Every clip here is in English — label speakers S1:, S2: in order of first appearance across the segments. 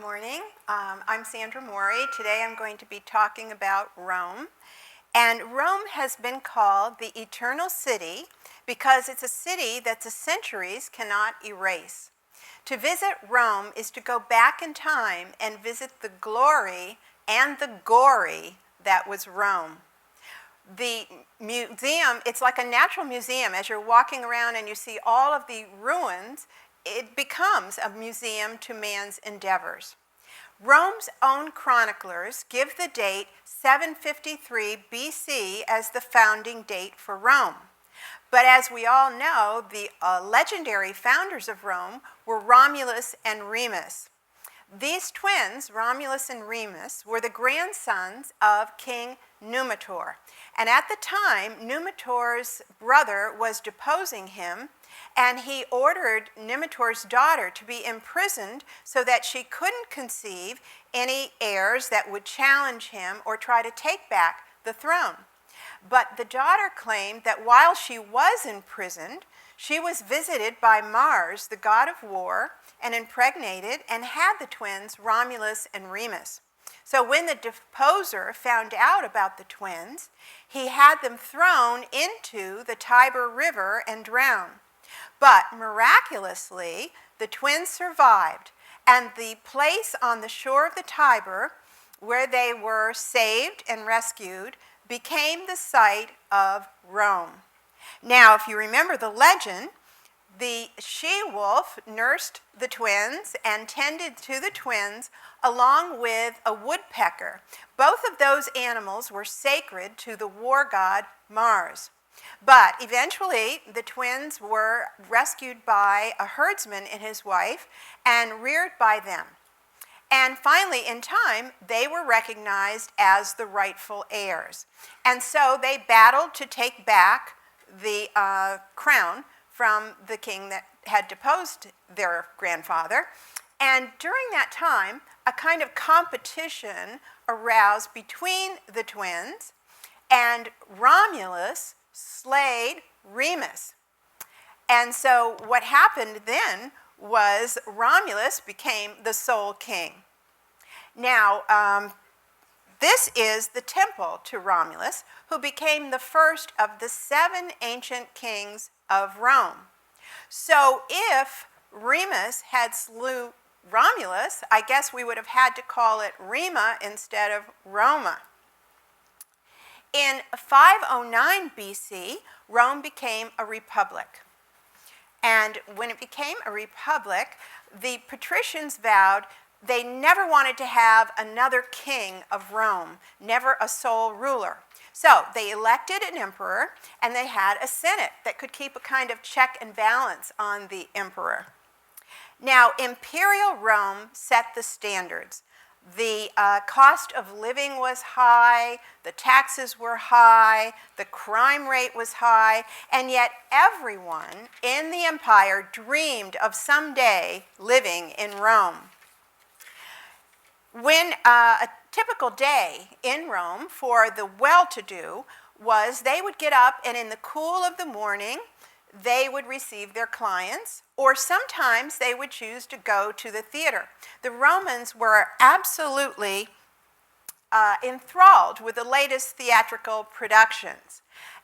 S1: Morning. I'm Sandra Mowry. Today I'm going to be talking about Rome. And Rome has been called the Eternal City because it's a city that the centuries cannot erase. To visit Rome is to go back in time and visit the glory and the gory that was Rome. The museum, it's like a natural museum. As you're walking around and you see all of the ruins, it becomes a museum to man's endeavors. Rome's own chroniclers give the date 753 BC as the founding date for Rome. But as we all know, the legendary founders of Rome were Romulus and Remus. These twins, Romulus and Remus, were the grandsons of King Numitor. And at the time, Numitor's brother was deposing him, and he ordered Numitor's daughter to be imprisoned so that she couldn't conceive any heirs that would challenge him or try to take back the throne. But the daughter claimed that while she was imprisoned, she was visited by Mars, the god of war, and impregnated and had the twins Romulus and Remus. So when the deposer found out about the twins, he had them thrown into the Tiber River and drowned. But miraculously, the twins survived, and the place on the shore of the Tiber where they were saved and rescued became the site of Rome. Now, if you remember the legend, the she-wolf nursed the twins and tended to the twins along with a woodpecker. Both of those animals were sacred to the war god Mars. But eventually, the twins were rescued by a herdsman and his wife and reared by them. And finally, in time, they were recognized as the rightful heirs. And so they battled to take back the crown from the king that had deposed their grandfather. And during that time, a kind of competition aroused between the twins, and Romulus slayed Remus. And so what happened then was Romulus became the sole king. Now, this is the temple to Romulus, who became the first of the 7 ancient kings of Rome. So if Remus had slew Romulus, I guess we would have had to call it Rema instead of Roma. In 509 BC, Rome became a republic. And when it became a republic, the patricians vowed they never wanted to have another king of Rome, never a sole ruler. So they elected an emperor, and they had a senate that could keep a kind of check and balance on the emperor. Now, Imperial Rome set the standards. The cost of living was high, the taxes were high, the crime rate was high, and yet everyone in the empire dreamed of someday living in Rome. When a typical day in Rome for the well-to-do was they would get up and in the cool of the morning they would receive their clients, or sometimes they would choose to go to the theater. The Romans were absolutely enthralled with the latest theatrical productions,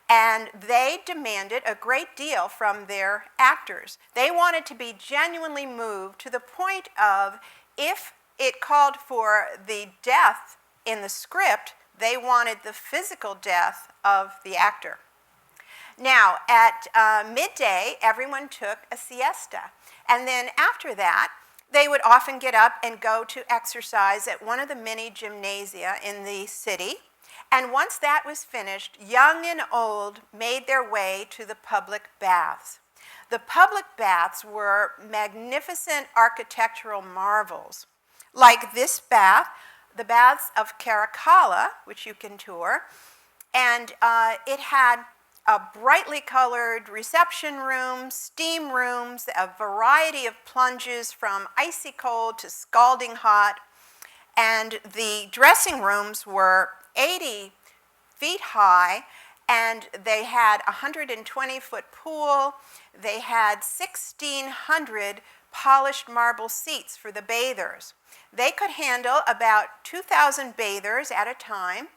S1: and they demanded a great deal from their actors. They wanted to be genuinely moved to the point of, if it called for the death in the script, they wanted the physical death of the actor. Now, at midday, everyone took a siesta. And then after that, they would often get up and go to exercise at one of the many gymnasia in the city. And once that was finished, young and old made their way to the public baths. The public baths were magnificent architectural marvels, like this bath, the baths of Caracalla, which you can tour. And it had brightly colored reception rooms, steam rooms, a variety of plunges from icy cold to scalding hot. And the dressing rooms were 80 feet high, and they had a 120-foot pool. They had 1,600 polished marble seats for the bathers. They could handle about 2,000 bathers at a time,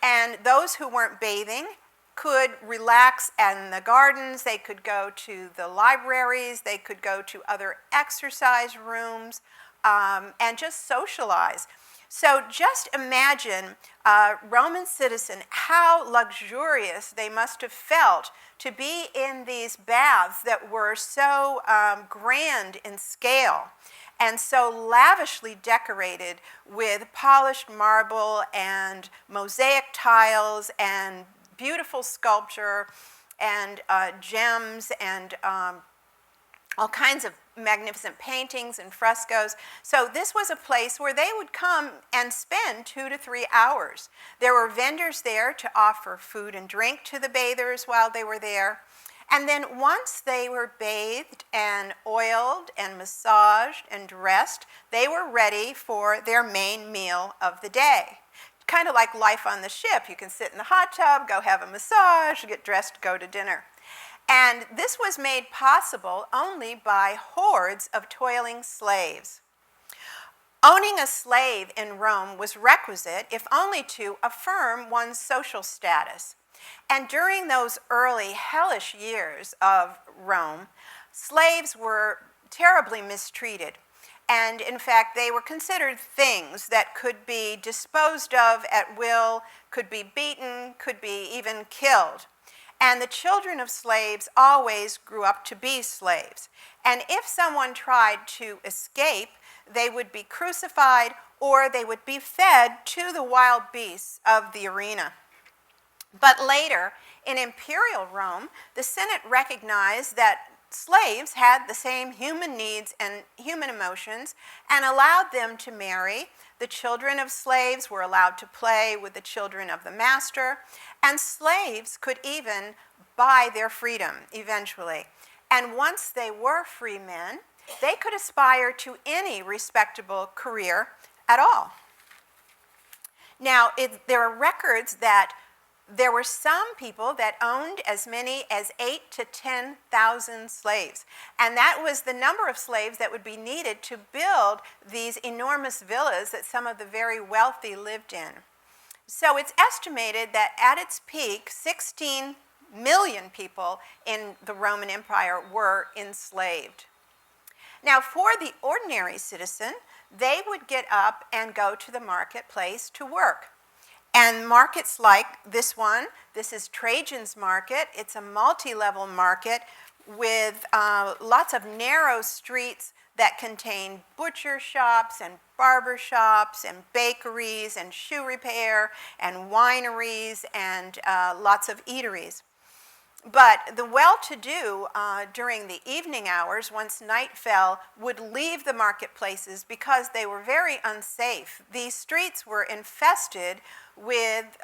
S1: and those who weren't bathing could relax in the gardens, they could go to the libraries, they could go to other exercise rooms, and just socialize. So just imagine a Roman citizen, how luxurious they must have felt to be in these baths that were so grand in scale and so lavishly decorated with polished marble and mosaic tiles and beautiful sculpture and gems and all kinds of magnificent paintings and frescoes. So this was a place where they would come and spend 2 to 3 hours. There were vendors there to offer food and drink to the bathers while they were there. And then once they were bathed and oiled and massaged and dressed, they were ready for their main meal of the day. Kind of like life on the ship. You can sit in the hot tub, go have a massage, get dressed, go to dinner. And this was made possible only by hordes of toiling slaves. Owning a slave in Rome was requisite, if only to affirm one's social status. And during those early hellish years of Rome, slaves were terribly mistreated. And in fact, they were considered things that could be disposed of at will, could be beaten, could be even killed. And the children of slaves always grew up to be slaves. And if someone tried to escape, they would be crucified or they would be fed to the wild beasts of the arena. But later, in Imperial Rome, the Senate recognized that slaves had the same human needs and human emotions and allowed them to marry. The children of slaves were allowed to play with the children of the master, and slaves could even buy their freedom eventually. And once they were free men, they could aspire to any respectable career at all. Now, there are records that there were some people that owned as many as 8,000 to 10,000 slaves. And that was the number of slaves that would be needed to build these enormous villas that some of the very wealthy lived in. So it's estimated that at its peak, 16 million people in the Roman Empire were enslaved. Now, for the ordinary citizen, they would get up and go to the marketplace to work. And markets like this one, this is Trajan's market. It's a multi-level market with lots of narrow streets that contain butcher shops and barber shops and bakeries and shoe repair and wineries and lots of eateries. But the well-to-do during the evening hours, once night fell, would leave the marketplaces because they were very unsafe. These streets were infested with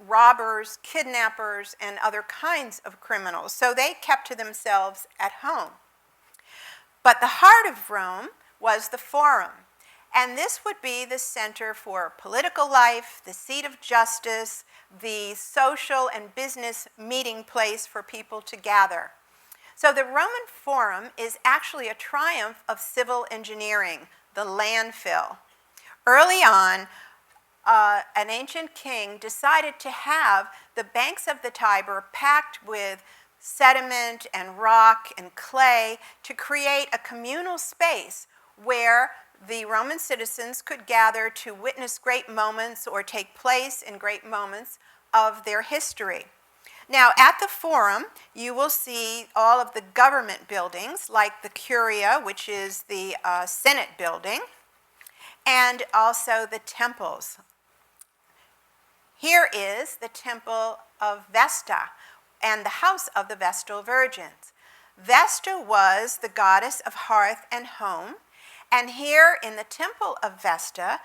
S1: robbers, kidnappers, and other kinds of criminals. So they kept to themselves at home. But the heart of Rome was the Forum. And this would be the center for political life, the seat of justice, the social and business meeting place for people to gather. So the Roman Forum is actually a triumph of civil engineering, the landfill. Early on, an ancient king decided to have the banks of the Tiber packed with sediment and rock and clay to create a communal space where the Roman citizens could gather to witness great moments or take place in great moments of their history. Now, at the Forum, you will see all of the government buildings, like the Curia, which is the Senate building, and also the temples. Here is the Temple of Vesta and the house of the Vestal Virgins. Vesta was the goddess of hearth and home, and here in the Temple of Vesta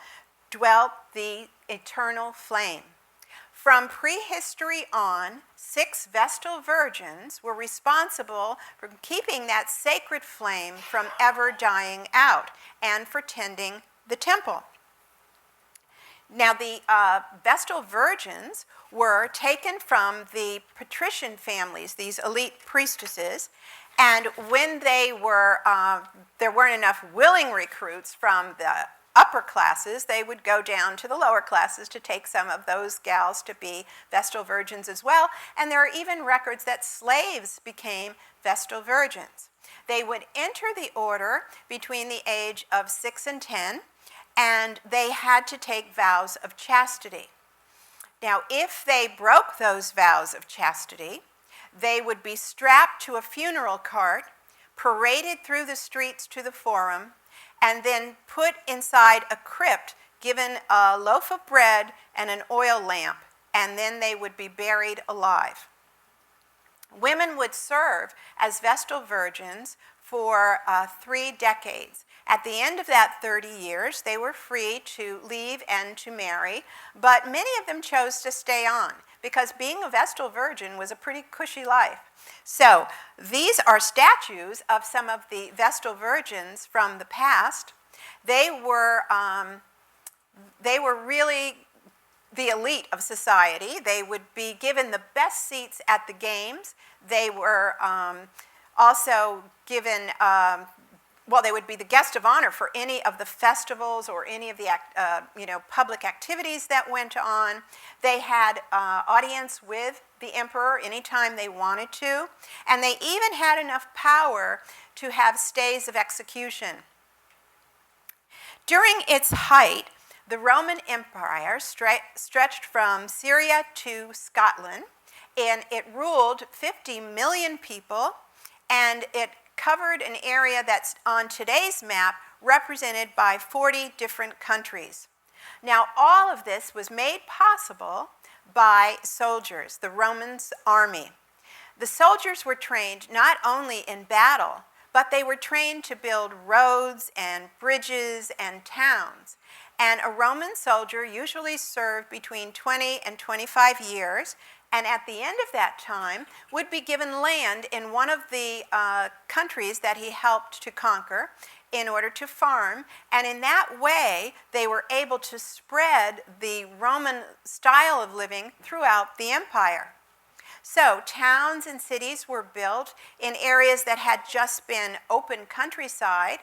S1: dwelt the eternal flame. From prehistory on, 6 Vestal Virgins were responsible for keeping that sacred flame from ever dying out and for tending the temple. Now, the Vestal Virgins were taken from the patrician families, these elite priestesses, And when there weren't enough willing recruits from the upper classes, they would go down to the lower classes to take some of those gals to be Vestal virgins as well. And there are even records that slaves became Vestal virgins. They would enter the order between the age of 6 and 10, and they had to take vows of chastity. Now, if they broke those vows of chastity, they would be strapped to a funeral cart, paraded through the streets to the forum, and then put inside a crypt, given a loaf of bread and an oil lamp, and then they would be buried alive. Women would serve as Vestal virgins for 3 decades. At the end of that 30 years, they were free to leave and to marry, but many of them chose to stay on because being a Vestal virgin was a pretty cushy life. So these are statues of some of the Vestal virgins from the past. They were really the elite of society. They would be given the best seats at the games. They were also given, they would be the guest of honor for any of the festivals or any of the public activities that went on. They had audience with the emperor anytime they wanted to, and they even had enough power to have stays of execution. During its height, the Roman Empire stretched from Syria to Scotland, and it ruled 50 million people, and it covered an area that's on today's map represented by 40 different countries. Now, all of this was made possible by soldiers, the Romans' army. The soldiers were trained not only in battle, but they were trained to build roads and bridges and towns. And a Roman soldier usually served between 20 and 25 years, and at the end of that time would be given land in one of the countries that he helped to conquer in order to farm, and in that way they were able to spread the Roman style of living throughout the empire. So towns and cities were built in areas that had just been open countryside,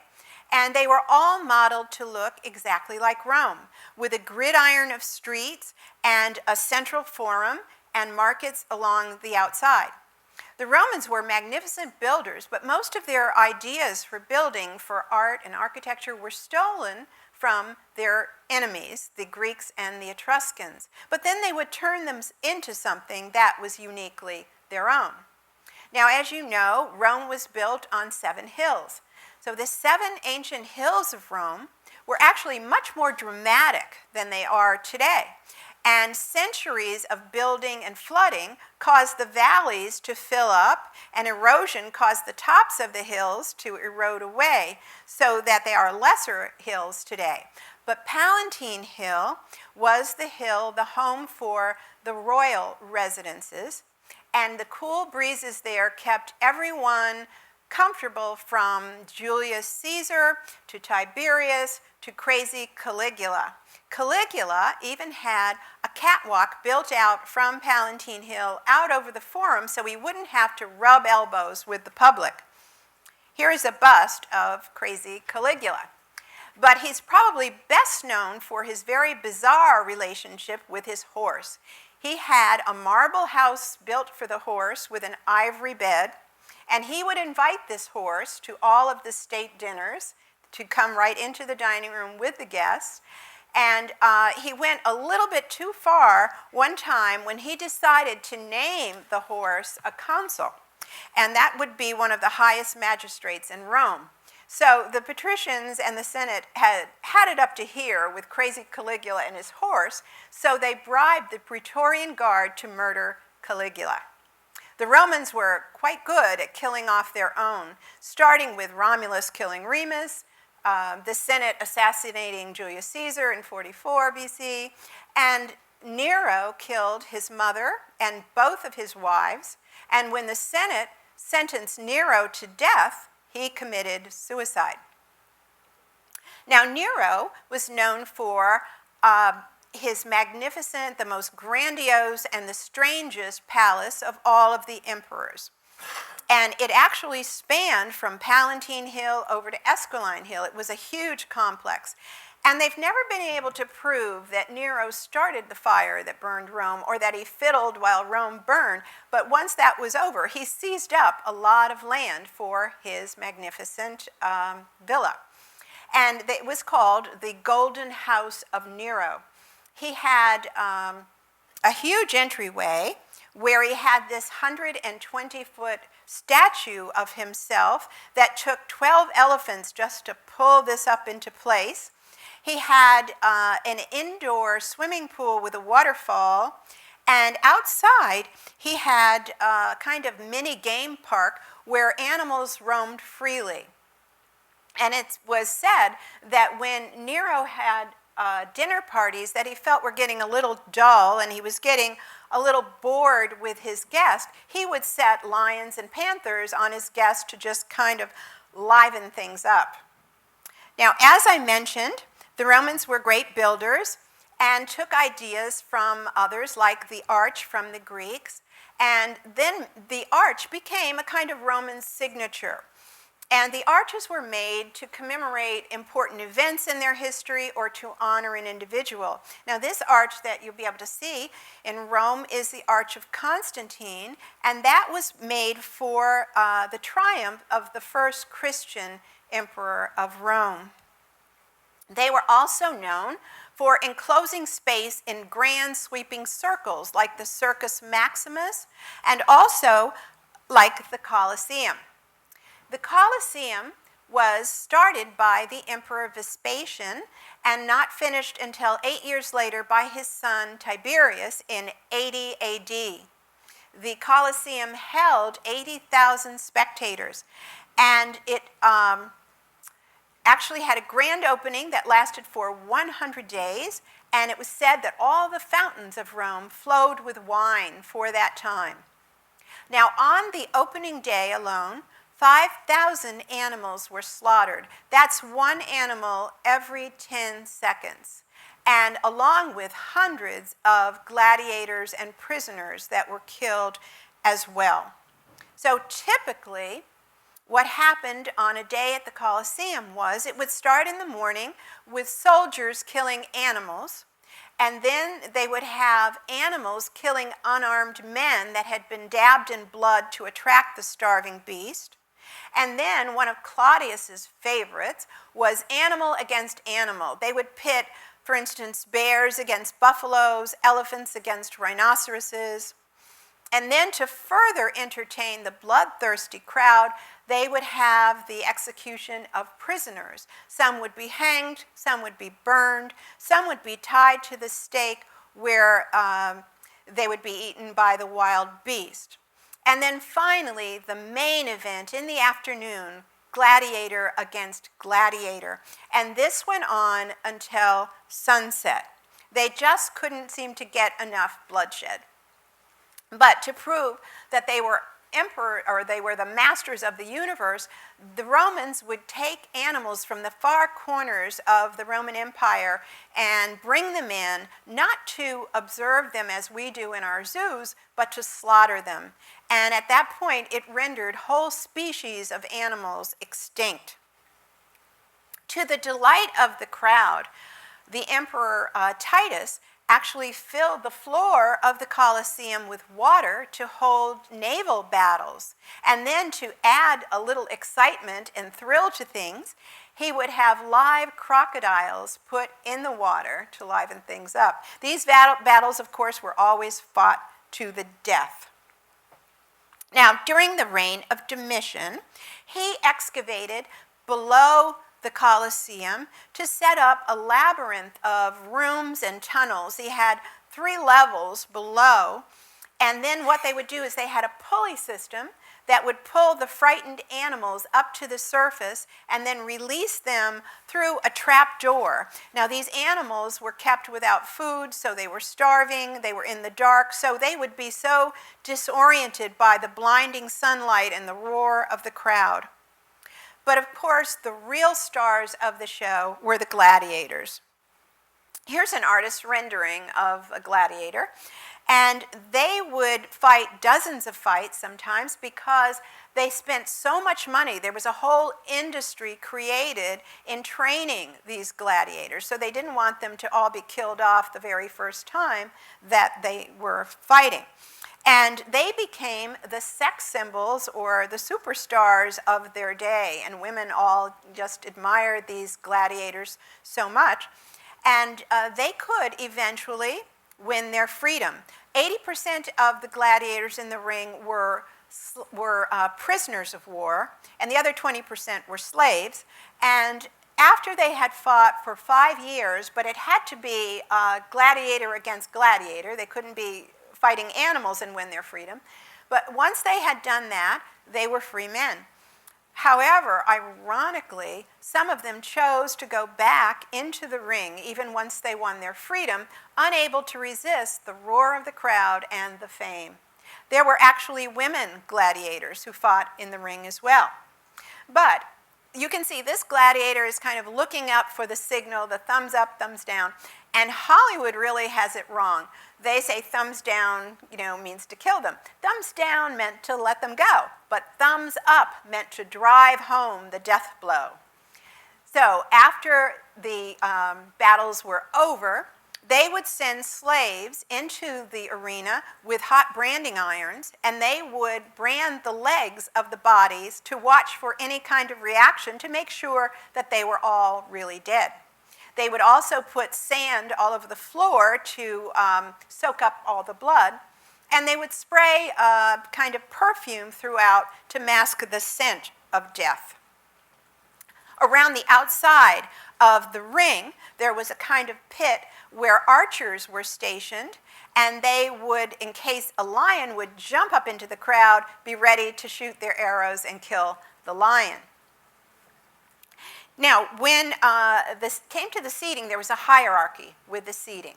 S1: and they were all modeled to look exactly like Rome, with a gridiron of streets and a central forum and markets along the outside. The Romans were magnificent builders, but most of their ideas for building, for art and architecture, were stolen from their enemies, the Greeks and the Etruscans. But then they would turn them into something that was uniquely their own. Now, as you know, Rome was built on 7 hills. So the 7 ancient hills of Rome were actually much more dramatic than they are today. And centuries of building and flooding caused the valleys to fill up, and erosion caused the tops of the hills to erode away, so that they are lesser hills today. But Palatine Hill was the hill, the home for the royal residences, and the cool breezes there kept everyone comfortable, from Julius Caesar to Tiberius to crazy Caligula. Caligula even had a catwalk built out from Palatine Hill out over the forum so he wouldn't have to rub elbows with the public. Here is a bust of crazy Caligula. But he's probably best known for his very bizarre relationship with his horse. He had a marble house built for the horse with an ivory bed, and he would invite this horse to all of the state dinners to come right into the dining room with the guests. And he went a little bit too far one time when he decided to name the horse a consul. And that would be one of the highest magistrates in Rome. So the patricians and the Senate had it up to here with crazy Caligula and his horse, so they bribed the Praetorian Guard to murder Caligula. The Romans were quite good at killing off their own, starting with Romulus killing Remus, the Senate assassinating Julius Caesar in 44 BC, and Nero killed his mother and both of his wives, and when the Senate sentenced Nero to death, he committed suicide. Now, Nero was known for his magnificent, the most grandiose, and the strangest palace of all of the emperors. And it actually spanned from Palatine Hill over to Esquiline Hill. It was a huge complex. And they've never been able to prove that Nero started the fire that burned Rome or that he fiddled while Rome burned. But once that was over, he seized up a lot of land for his magnificent villa. And it was called the Golden House of Nero. He had a huge entryway where he had this 120-foot statue of himself that took 12 elephants just to pull this up into place. He had an indoor swimming pool with a waterfall, and outside he had a kind of mini game park where animals roamed freely. And it was said that when Nero had dinner parties that he felt were getting a little dull and he was getting a little bored with his guests, he would set lions and panthers on his guests to just kind of liven things up. Now, as I mentioned, the Romans were great builders and took ideas from others like the arch from the Greeks, and then the arch became a kind of Roman signature. And the arches were made to commemorate important events in their history or to honor an individual. Now, this arch that you'll be able to see in Rome is the Arch of Constantine, and that was made for the triumph of the first Christian emperor of Rome. They were also known for enclosing space in grand sweeping circles like the Circus Maximus and also like the Coliseum. The Coliseum was started by the Emperor Vespasian and not finished until 8 years later by his son Tiberius in 80 AD. The Coliseum held 80,000 spectators, and it actually had a grand opening that lasted for 100 days, and it was said that all the fountains of Rome flowed with wine for that time. Now, on the opening day alone, 5,000 animals were slaughtered. That's one animal every 10 seconds, and along with hundreds of gladiators and prisoners that were killed as well. So typically, what happened on a day at the Coliseum was it would start in the morning with soldiers killing animals, and then they would have animals killing unarmed men that had been dabbed in blood to attract the starving beast. And then one of Claudius's favorites was animal against animal. They would pit, for instance, bears against buffaloes, elephants against rhinoceroses. And then to further entertain the bloodthirsty crowd, they would have the execution of prisoners. Some would be hanged, some would be burned, some would be tied to the stake where they would be eaten by the wild beast. And then finally, the main event in the afternoon, gladiator against gladiator. And this went on until sunset. They just couldn't seem to get enough bloodshed. But to prove that they were the masters of the universe, the Romans would take animals from the far corners of the Roman Empire and bring them in, not to observe them as we do in our zoos, but to slaughter them. And at that point, it rendered whole species of animals extinct. To the delight of the crowd, the Emperor Titus actually filled the floor of the Colosseum with water to hold naval battles. And then to add a little excitement and thrill to things, he would have live crocodiles put in the water to liven things up. These battles, of course, were always fought to the death. Now, during the reign of Domitian, he excavated below the Colosseum to set up a labyrinth of rooms and tunnels. He had 3 levels below, and then what they would do is they had a pulley system that would pull the frightened animals up to the surface and then release them through a trap door. Now, these animals were kept without food, so they were starving, they were in the dark, so they would be so disoriented by the blinding sunlight and the roar of the crowd. But of course, the real stars of the show were the gladiators. Here's an artist's rendering of a gladiator. And they would fight dozens of fights sometimes because they spent so much money. There was a whole industry created in training these gladiators. So they didn't want them to all be killed off the very first time that they were fighting. And they became the sex symbols or the superstars of their day. And women all just admired these gladiators so much. And they could eventually win their freedom. 80% of the gladiators in the ring were prisoners of war, and the other 20% were slaves. And after they had fought for 5 years, but it had to be gladiator against gladiator, they couldn't be fighting animals and win their freedom. But once they had done that, they were free men. However, ironically, some of them chose to go back into the ring even once they won their freedom, unable to resist the roar of the crowd and the fame. There were actually women gladiators who fought in the ring as well. But you can see this gladiator is kind of looking up for the signal, the thumbs up, thumbs down. And Hollywood really has it wrong. They say thumbs down, means to kill them. Thumbs down meant to let them go. But thumbs up meant to drive home the death blow. So after the battles were over, they would send slaves into the arena with hot branding irons, and they would brand the legs of the bodies to watch for any kind of reaction to make sure that they were all really dead. They would also put sand all over the floor to soak up all the blood, and they would spray a kind of perfume throughout to mask the scent of death. Around the outside of the ring, there was a kind of pit where archers were stationed, and they would, in case a lion would jump up into the crowd, be ready to shoot their arrows and kill the lion. Now, when this came to the seating, there was a hierarchy with the seating.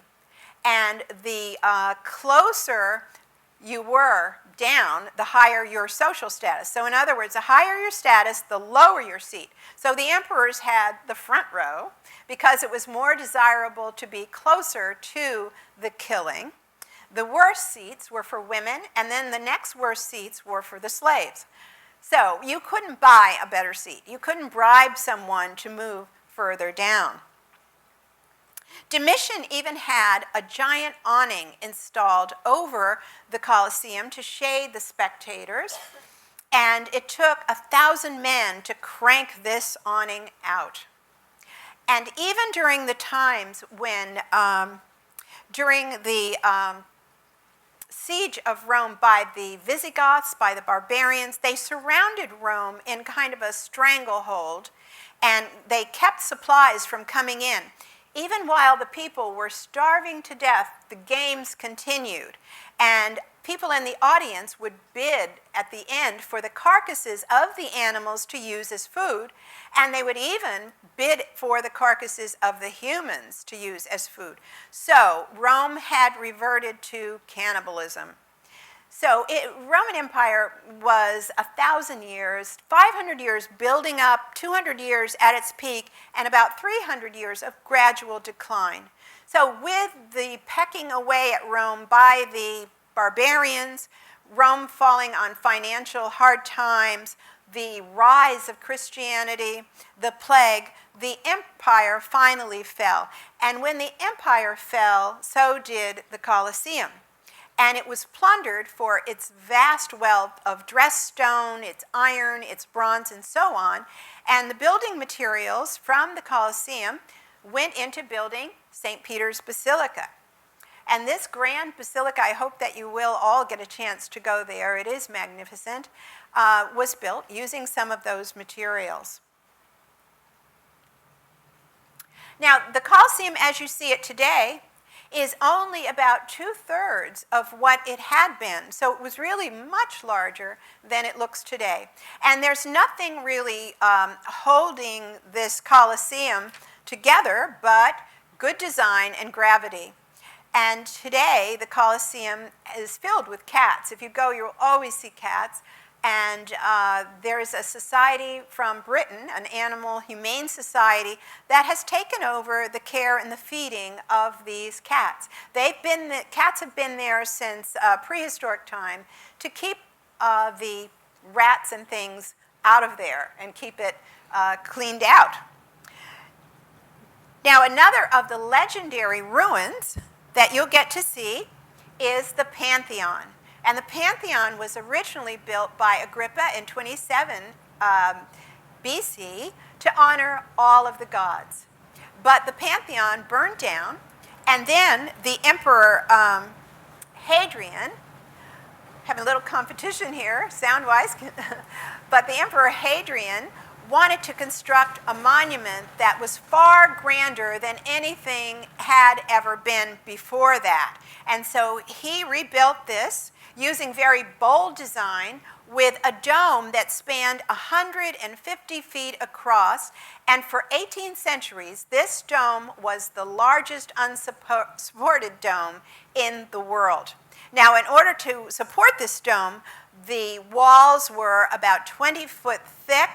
S1: And the closer you were down, the higher your social status. So in other words, the higher your status, the lower your seat. So the emperors had the front row because it was more desirable to be closer to the killing. The worst seats were for women, and then the next worst seats were for the slaves. So you couldn't buy a better seat. You couldn't bribe someone to move further down. Domitian even had a giant awning installed over the Coliseum to shade the spectators, and it took 1,000 men to crank this awning out. And even during the times when, during the siege of Rome by the Visigoths, by the barbarians, they surrounded Rome in kind of a stranglehold, and they kept supplies from coming in. Even while the people were starving to death, the games continued. And people in the audience would bid at the end for the carcasses of the animals to use as food, and they would even bid for the carcasses of the humans to use as food. So Rome had reverted to cannibalism. So Roman Empire was 1,000 years, 500 years building up, 200 years at its peak, and about 300 years of gradual decline. So with the pecking away at Rome by the barbarians, Rome falling on financial hard times, the rise of Christianity, the plague, the empire finally fell. And when the empire fell, so did the Coliseum. And it was plundered for its vast wealth of dressed stone, its iron, its bronze, and so on. And the building materials from the Colosseum went into building St. Peter's Basilica. And this grand basilica, I hope that you will all get a chance to go there, it is magnificent, was built using some of those materials. Now, the Colosseum, as you see it today, is only about 2/3 of what it had been. So it was really much larger than it looks today. And there's nothing really holding this Colosseum together but good design and gravity. And today, the Colosseum is filled with cats. If you go, you'll always see cats. And there's a society from Britain, an animal humane society, that has taken over the care and the feeding of these cats. Cats have been there since prehistoric time to keep the rats and things out of there and keep it cleaned out. Now, another of the legendary ruins that you'll get to see is the Pantheon. And the Pantheon was originally built by Agrippa in 27 BC to honor all of the gods. But the Pantheon burned down, and then the Emperor Hadrian, having a little competition here, sound-wise, but the Emperor Hadrian wanted to construct a monument that was far grander than anything had ever been before that. And so he rebuilt this using very bold design with a dome that spanned 150 feet across. And for 18 centuries, this dome was the largest unsupported dome in the world. Now, in order to support this dome, the walls were about 20 foot thick.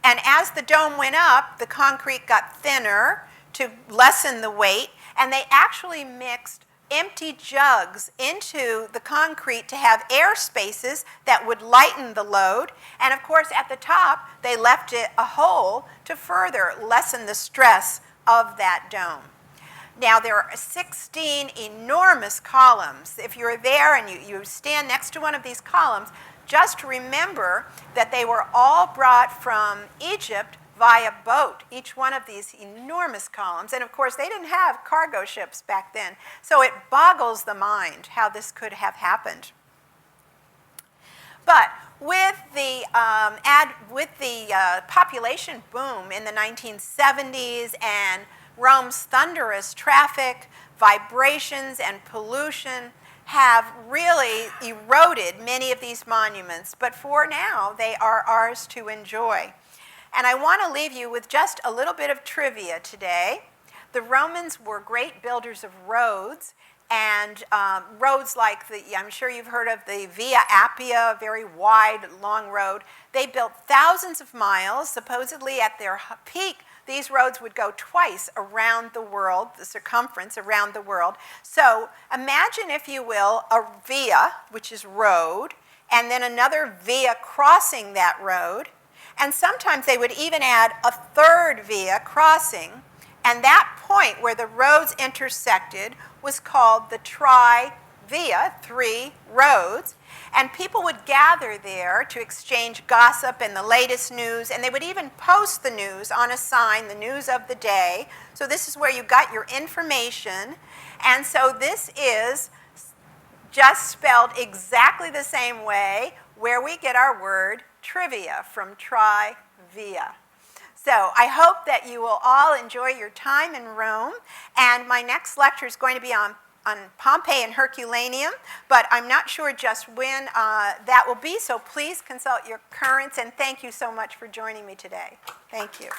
S1: And as the dome went up, the concrete got thinner to lessen the weight, and they actually mixed empty jugs into the concrete to have air spaces that would lighten the load. And of course, at the top, they left it a hole to further lessen the stress of that dome. Now, there are 16 enormous columns. If you're there and you stand next to one of these columns, just remember that they were all brought from Egypt via boat, each one of these enormous columns. And of course, they didn't have cargo ships back then. So it boggles the mind how this could have happened. But with the population boom in the 1970s and Rome's thunderous traffic, vibrations, and pollution have really eroded many of these monuments, but for now, they are ours to enjoy. And I want to leave you with just a little bit of trivia today. The Romans were great builders of roads, and roads like I'm sure you've heard of the Via Appia, a very wide, long road. They built thousands of miles. Supposedly at their peak, these roads would go twice around the world, the circumference around the world. So imagine, if you will, a via, which is road, and then another via crossing that road. And sometimes they would even add a third via crossing. And that point where the roads intersected was called the tri-via, 3 roads. And people would gather there to exchange gossip and the latest news, and they would even post the news on a sign, the news of the day. So this is where you got your information. And so this is just spelled exactly the same way, where we get our word trivia from tri-via. So I hope that you will all enjoy your time in Rome. And my next lecture is going to be on Pompeii and Herculaneum, but I'm not sure just when that will be, so please consult your currents, and thank you so much for joining me today. Thank you.